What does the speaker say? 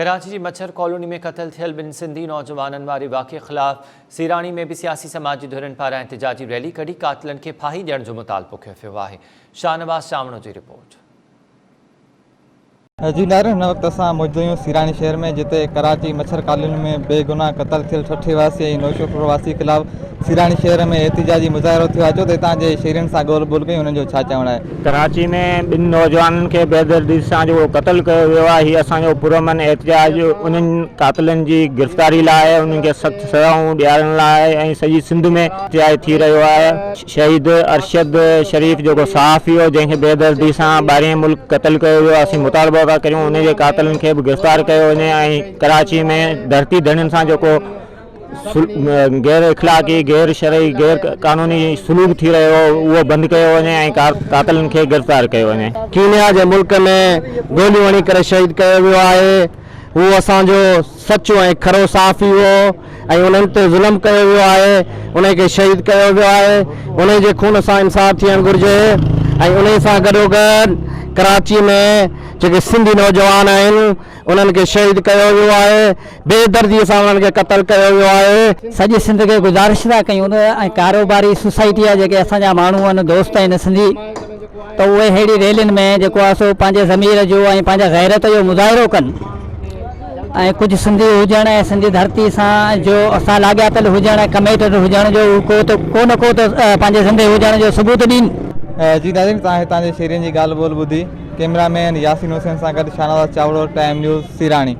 कराची की मच्छर कॉलोनी में क़त्ल थियल बिन सिंधी नौजवाननि वारे वाक़े ख़िलाफ़ सीराणी में भी सियासी समाजी धुरनि पारां एहतजाजी रैली कढी कातिलनि खे फाही ॾियण जो मुतालबो कयो वियो आहे। शाहनवाज़ चावणो जी रिपोर्ट। जी नाज़रीन, हिन वक़्तु असां मौजूद आहियूं सीराणी शहर में, जिते कराची मच्छर कॉलोनी में बेगुनाह क़त्ल थियल 60 वासी ऐं नौशोपुर वासी ख़िलाफ़ सीराणी शहर में एहतजाजी मुज़ाहिरो थियो आहे। त हितां जे शहरियुनि सां ॻोल्ह कई, हुननि जो छा चवणु आहे। कराची में 2 नौजवाननि खे बेदर्दी सां जो क़त्ल कयो वियो आहे, हीअ असांजो पुरअमन एहतजाज उन्हनि कातिलनि जी गिरफ़्तारी लाइ, उन्हनि खे सख़्त सज़ाऊं ॾियारण लाइ ऐं सॼी सिंध में एहतजाज थी रहियो आहे। शहीद अरशद शरीफ़ जेको सहाफ़ी हो, जंहिंखे बेदर्दी सां ॿाहिरें मुल्क क़त्ल कयो वियो, असीं मुतालबो था करियूं उन जे कातिलनि खे बि गिरफ़्तार कयो वञे ऐं कराची में धरती धड़ियुनि सां जेको गैर इख़लाक़ी, गैर शरई, गैर कानूनी सलूक थी रहियो हो, उहो बंदि कयो वञे ऐं कातिलनि खे गिरफ़्तार कयो वञे। कीनिया जे मुल्क में गोलियूं हणी करे शहीद कयो वियो आहे। हू असांजो सचो ऐं खरो सहाफ़ी हो ऐं उन्हनि ते ज़ुल्म कयो वियो आहे, उनखे शहीद कयो वियो आहे। उन जे खून सां इंसाफ़ थियणु घुरिजे ऐं उन सां गॾोगॾु कराची में जेके सिंधी नौजवान आहिनि उन्हनि खे शहीद कयो वियो आहे, बेदर्दीअ सां उन्हनि खे क़त्ल कयो वियो आहे। सॼी सिंध खे गुज़ारिश था कयूं ऐं कारोबारी सोसाइटी आहे, जेके असांजा माण्हू आहिनि, दोस्त आहिनि सिंधी, त उहे अहिड़ी रैलियुनि में जेको आहे सो पंहिंजे ज़मीर जो ऐं पंहिंजा गैरत जो मुज़ाहिरो कनि ऐं कुझु सिंधी हुजणु ऐं सिंधी धरती सां जो असां लाॻापियल हुजणु, कमेटेड हुजण जो को त पंहिंजे ज़िंदे हुजण जो सबूत ॾियनि। जी नाज़रीन, तव्हां हितां जे शहरियुनि जी ॻाल्हि ॿोल ॿुधी। कैमरामैन यासीन हुसैन सां गॾु शाहनवाज़ चावड़ो, टाइम न्यूज़ सीराणी।